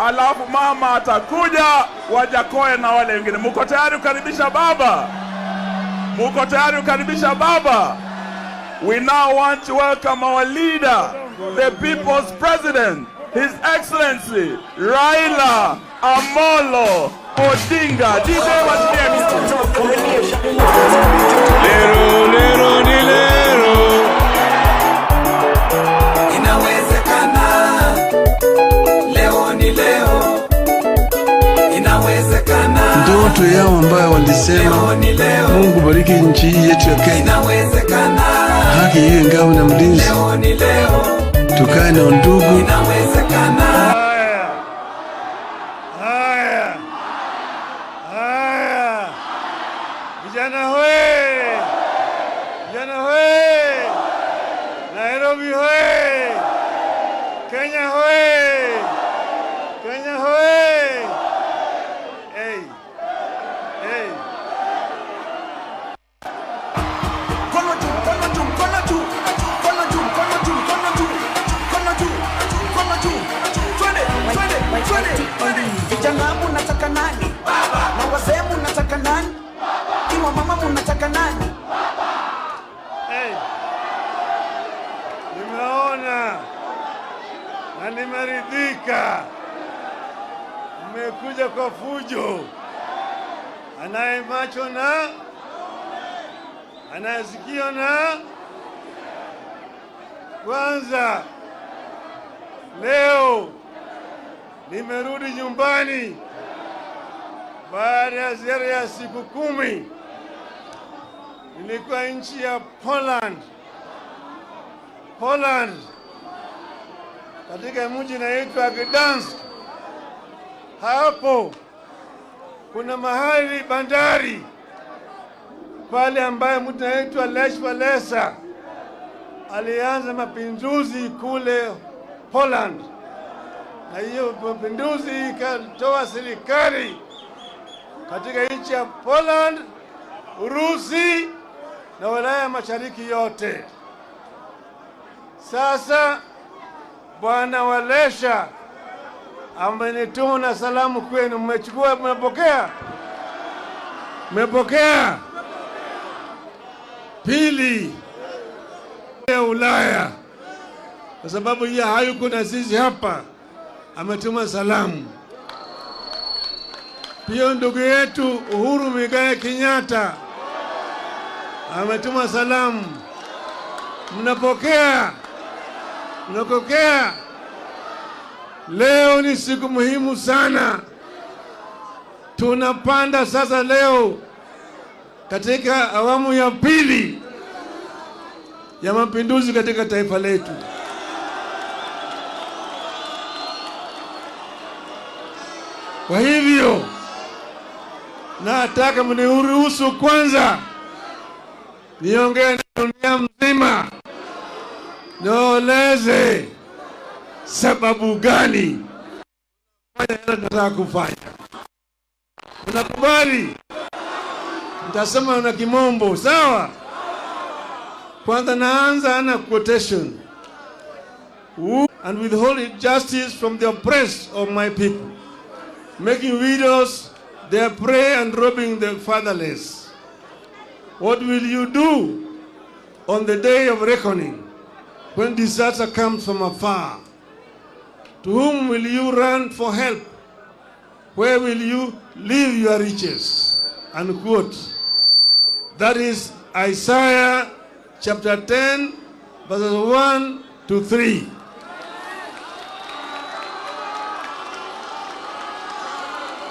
alafu mama atakuja, Wajakoya na wale wengine. Muko tayari kukaribisha baba? Muko tayari kukaribisha baba? We now want to welcome our leader, the people's president, His Excellency Raila Amolo Odinga. Lero, lero, ni lero. Inawezekana, leo ni leo. Inawezekana, ndoto yao ambayo walisema Mungu bariki nchi yetu ya Kenya. Inawezekana, haki iwe ngao na mlinzi. Leo ni leo. Tukae na ndugu. Inawezekana. Haya. Vijana hoe. Vijana hoe. Nairobi hoe. Kenya hoe. Kenya hoe. Hey. Hey. Kono juu, kono juu, kono juu. Kono juu, kono juu, kono juu. Kono juu, kono juu. Twende, twende, twende, twende. Vijana mnataka nani? Baba. Na wazee mnataka nani? Iwa mama mnataka nani? Hey. Nimeona na nimeridhika. Mmekuja kwa fujo. Anaye macho na anasikia na kwanza leo nimerudi nyumbani baada ya ziara ya siku 10. Nilikuwa nchi ya Poland katika mji unaitwa Gdansk. Hapo kuna mahali bandari pale ambaye mtu anaitwa Raila'Full alianza mapinduzi kule Poland, na hiyo mapinduzi ikatoa serikali katika nchi ya Poland, Urusi na Ulaya Mashariki yote. Sasa Bwana Walesha amenituma na salamu kwenu. Mmechukua? Mmepokea? Mmepokea? Pili, ya Ulaya, kwa sababu yeye hayuko na sisi hapa, ametuma salamu. Pia ndugu yetu Uhuru Muigai Kenyatta ametuma salamu. Mnapokea? Mnapokea? Leo ni siku muhimu sana. Tunapanda sasa leo katika awamu ya pili ya mapinduzi katika taifa letu. Kwa hivyo nataka mniruhusu kwanza niongee na dunia mzima, nieleze sababu gani nataka kufanya. Unakubali? Nitasema na kimombo, sawa? Kwanza naanza na quotation. And withhold justice from the oppressed of my people, making widows their prey and robbing the fatherless. What will you do on the day of reckoning, when disaster comes from afar? To whom will you run for help? Where will you leave your riches? Unquote. That is Isaiah chapter 10, verses 1 to 3.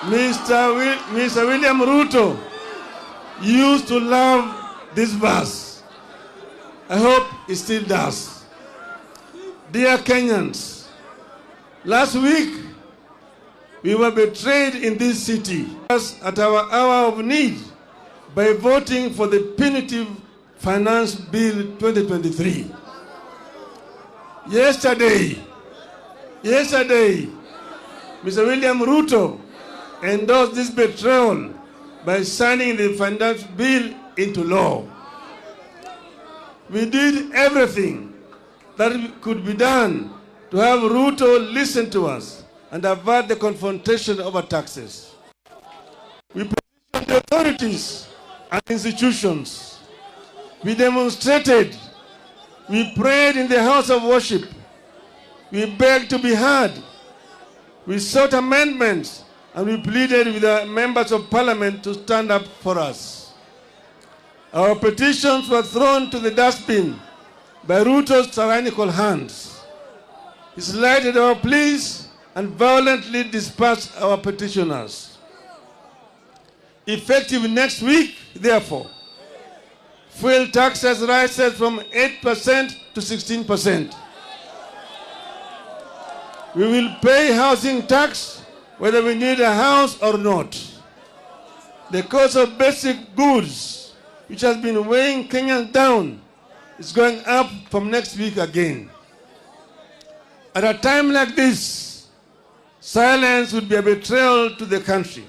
Mr. William RUTO used to love this verse. I hope he still does. Dear Kenyans, last week we were betrayed in this city at our hour of need by voting for the punitive Finance Bill 2023. Yesterday, Mr. William RUTO endorsed this betrayal by signing the Finance Bill into law. We did everything that could be done to have RUTO listen to us and avert the confrontation over taxes. We positioned the authorities and institutions. We demonstrated. We prayed in the house of worship. We begged to be heard. We sought amendments, and we pleaded with the members of parliament to stand up for us. Our petitions were thrown to the dustbin by RUTO's tyrannical hands. He slighted our pleas and violently dispersed our petitioners. Effective next week, therefore, fuel taxes rises from 8% to 16%. We will pay housing tax whether we need a house or not. The cost of basic goods, which has been weighing Kenyans down, is going up from next week again. At a time like this, silence would be a betrayal to the country.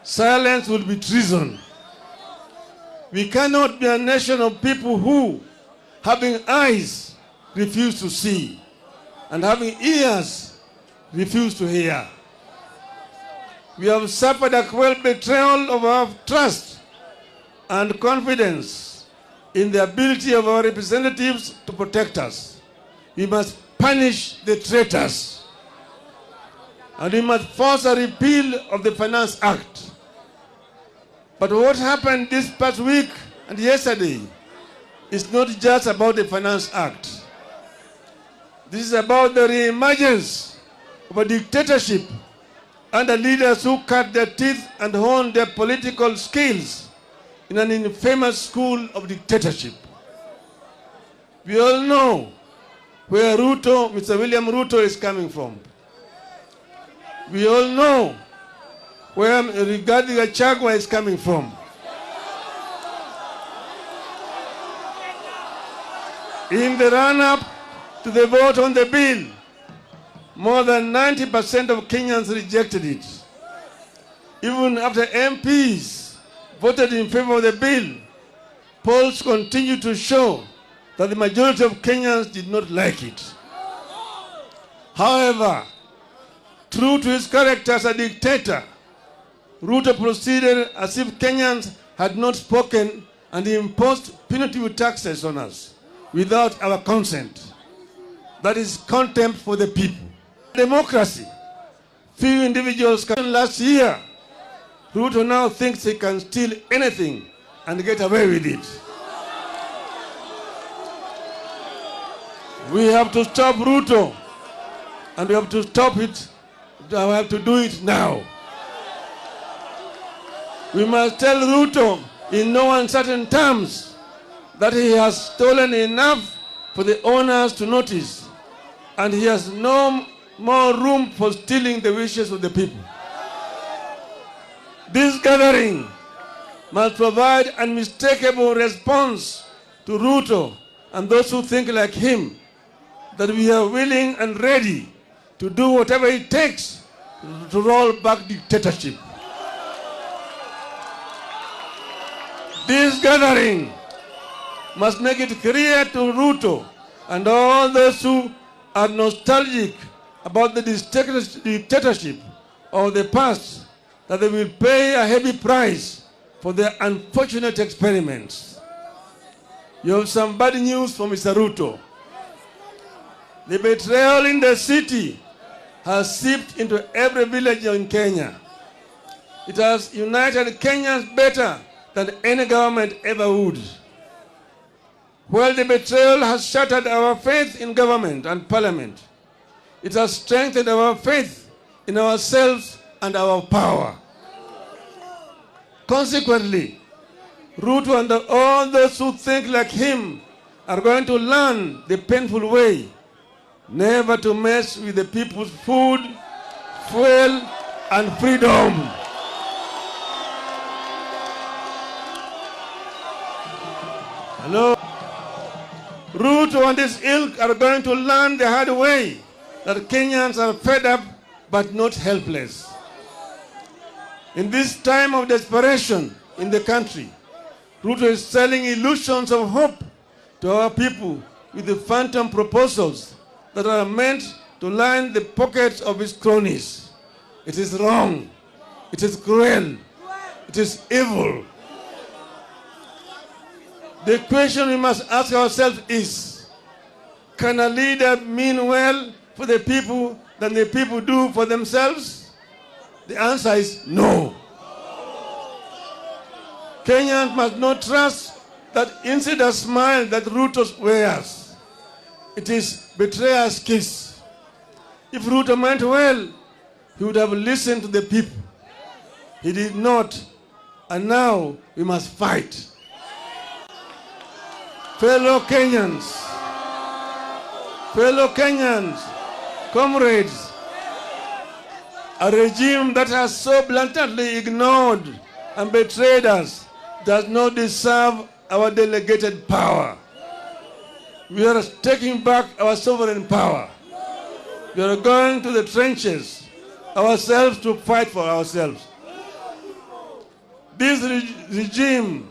Silence would be treason. We cannot be a nation of people who, having eyes, refuse to see, and having ears, refuse to hear. We have suffered a cruel betrayal of our trust and confidence in the ability of our representatives to protect us. We must punish the traitors, and we must force a repeal of the Finance Act. But what happened this past week and yesterday is not just about the Finance Act. This is about the reemergence of a dictatorship under leaders who cut their teeth and honed their political skills in an infamous school of dictatorship. We all know where RUTO, Mr. William RUTO, is coming from. We all know where Rigathi Gachagua is coming from. In the run-up to the vote on the bill, more than 90% of Kenyans rejected it. Even after MPs voted in favor of the bill, polls continue to show that the majority of Kenyans did not like it. However, true to his character as a dictator, RUTO proceeded as if Kenyans had not spoken and imposed punitive taxes on us without our consent. That is contempt for the people. Democracy. Few individuals can. Last year, RUTO now thinks he can steal anything and get away with it. We have to stop RUTO, and we have to stop it. We have to do it now. We must tell RUTO in no uncertain terms that he has stolen enough for the owners to notice, and he has no more room for stealing the wishes of the people. This gathering must provide an unmistakable response to RUTO and those who think like him, that we are willing and ready to do whatever it takes to roll back dictatorship. This gathering must make it clear to RUTO and all those who are nostalgic about the dictatorship of the past that they will pay a heavy price for their unfortunate experiments. You have some bad news for Mr. RUTO. The betrayal in the city has seeped into every village in Kenya. It has united Kenyans better than any government ever would. While the betrayal has shattered our faith in government and parliament, it has strengthened our faith in ourselves and our power. Consequently, RUTO and all those who think like him are going to learn the painful way never to mess with the people's food, fuel, and freedom. Hello? RUTO and his ilk are going to learn the hard way that Kenyans are fed up but not helpless. In this time of desperation in the country, RUTO is selling illusions of hope to our people with the phantom proposals that are meant to line the pockets of his cronies. It is wrong. It is cruel. It is evil. The question we must ask ourselves is, can a leader mean well for the people than the people do for themselves? The answer is no. Kenyans must not trust that insider smile that RUTO wears. It is betrayer's kiss. If RUTO meant well, he would have listened to the people. He did not, and now we must fight. Fellow Kenyans, comrades, a regime that has so blatantly ignored and betrayed us does not deserve our delegated power. We are taking back our sovereign power. We are going to the trenches ourselves to fight for ourselves. This regime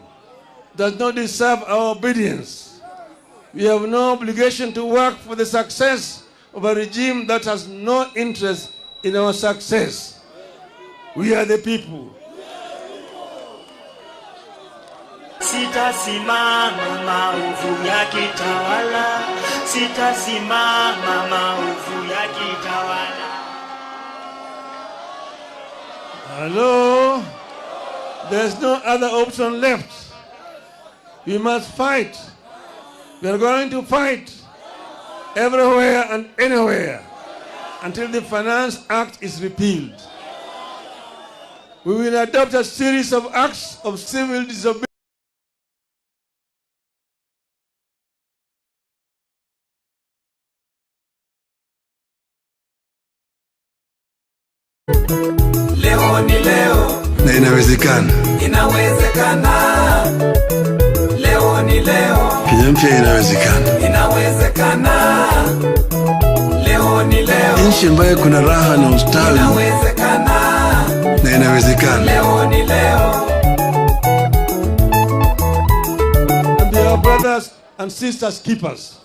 does not deserve our obedience. We have no obligation to work for the success of a regime that has no interest in our success. We are the people. Sitasimama maovu ya kitawala. Sitasimama maovu ya kitawala. Hello? There's no other option left. We must fight. We are going to fight everywhere and anywhere until the Finance Act is repealed. We will adopt a series of acts of civil disobedience. Leo ni leo. Na inawezekana. Inawezekana. Leo ni leo. Kenya mpya inawezekana. Inawezekana. Leo ni leo. Nchi ambayo kuna raha na ustawi. Inawezekana. Na inawezekana. Leo ni leo. And they are brothers and sisters keepers.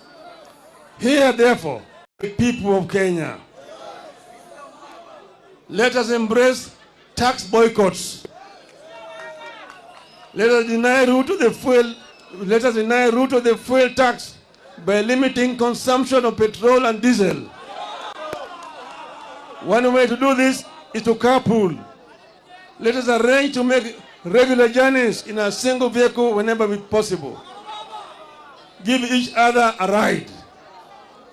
Here, therefore, the people of Kenya, let us embrace tax boycotts. Let us deny RUTO the fuel. Let us deny RUTO the fuel tax by limiting consumption of petrol and diesel. One way to do this is to carpool. Let us arrange to make regular journeys in a single vehicle whenever possible. Give each other a ride.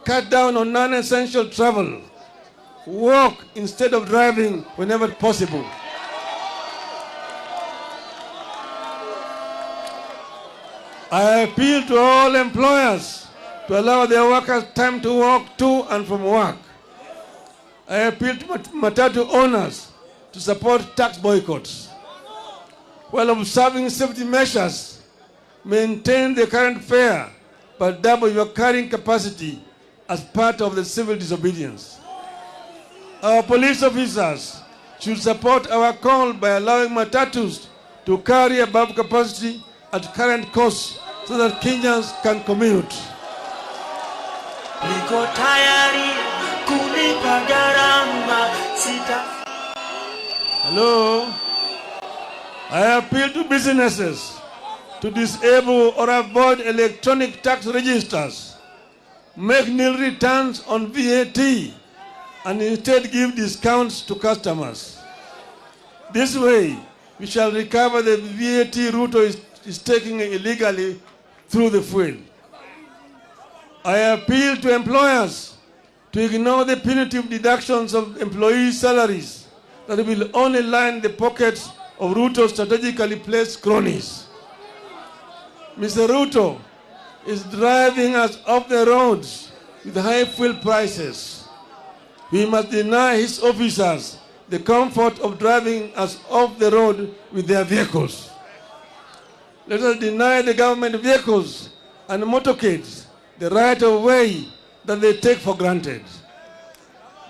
Cut down on non-essential travel. Walk instead of driving whenever possible. I appeal to all employers to allow their workers time to walk to and from work. I appeal to matatu owners to support tax boycotts. While observing safety measures, maintain the current fare, but double your carrying capacity as part of the civil disobedience. Our police officers should support our call by allowing matatus to carry above capacity at current costs so that Kenyans can commute. Niko tayari kulipa gharama sita. Hello? I appeal to businesses to disable or avoid electronic tax registers, make nil returns on VAT, and instead give discounts to customers. This way, we shall recover the VAT RUTO is taking illegally through the fuel. I appeal to employers to ignore the punitive deductions of employees' salaries that will only line the pockets of RUTO strategically placed cronies. Mr. RUTO is driving us off the roads with high fuel prices. We must deny his officers the comfort of driving us off the road with their vehicles. Let us deny the government vehicles and motorcades the right of way that they take for granted.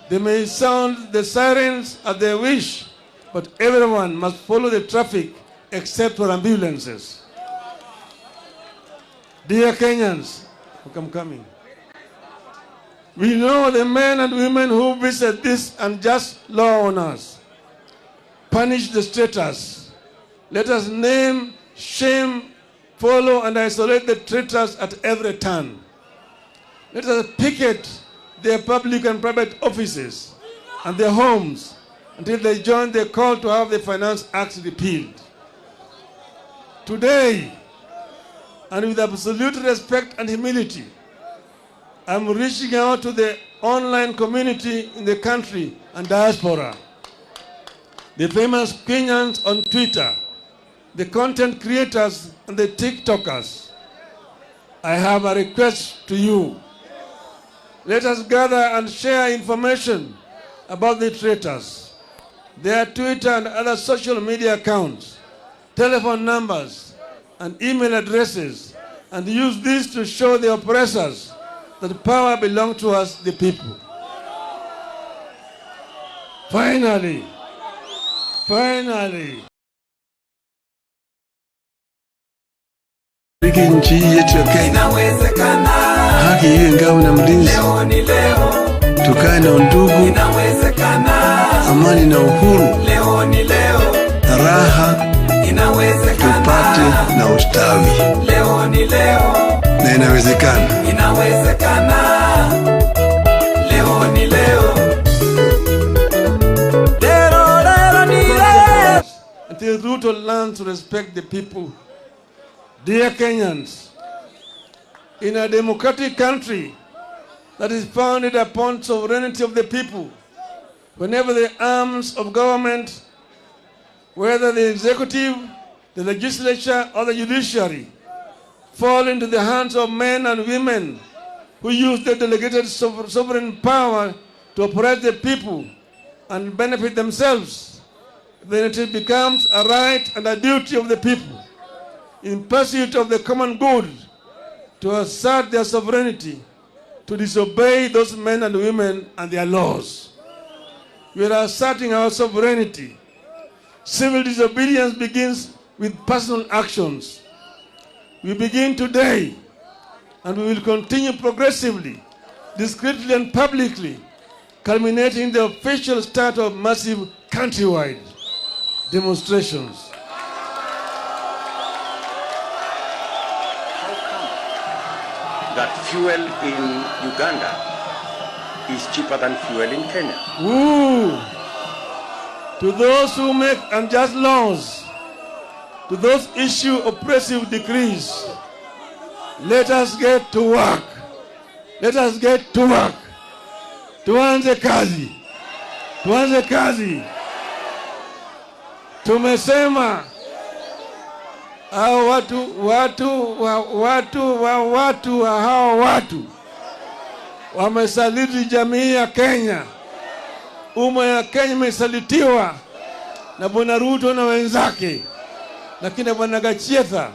They may sound the sirens at their wish, but everyone must follow the traffic except for ambulances. Dear Kenyans, I'm coming. We know the men and women who visit this unjust law on us. Punish the traitors. Let us name, shame, follow, and isolate the traitors at every turn. Let us picket their public and private offices and their homes until they join the call to have the Finance Act repealed. Today, and with absolute respect and humility, I'm reaching out to the online community in the country and diaspora, the famous Kenyans on Twitter, the content creators and the TikTokers. I have a request to you. Let us gather and share information about the traitors, their Twitter and other social media accounts, telephone numbers, and email addresses, and use this to show the oppressors that power belongs to us, the people. Finally, nchi yetu ya Kenya, Inawezekana, haki iwe ngao na mlinzi, leo ni leo. tukae na undugu, Inawezekana, amani na uhuru, leo ni leo. raha Inawezekana, tupate na ustawi, leo ni leo. na inawezekana. Inawezekana, leo ni leo. Leo ni leo. until RUTO learns to respect the people. Dear Kenyans, in a democratic country that is founded upon sovereignty of the people, whenever the arms of government, whether the executive, the legislature, or the judiciary, fall into the hands of men and women who use their delegated sovereign power to oppress the people and benefit themselves, then it becomes a right and a duty of the people, in pursuit of the common good, to assert their sovereignty, to disobey those men and women and their laws. We are asserting our sovereignty. Civil disobedience begins with personal actions. We begin today, and we will continue progressively, discreetly and publicly, culminating in the official start of massive countrywide demonstrations. That fuel in Uganda is cheaper than fuel in Kenya. Ooh. To those who make unjust laws, to those issue oppressive decrees, let us get to work. Let us get to work. Tuanze kazi. Tuanze kazi. Tumesema hao watu wamesaliti jamii ya Kenya. Umma ya Kenya imesalitiwa na Bwana RUTO na wenzake, lakini Bwana Gachietha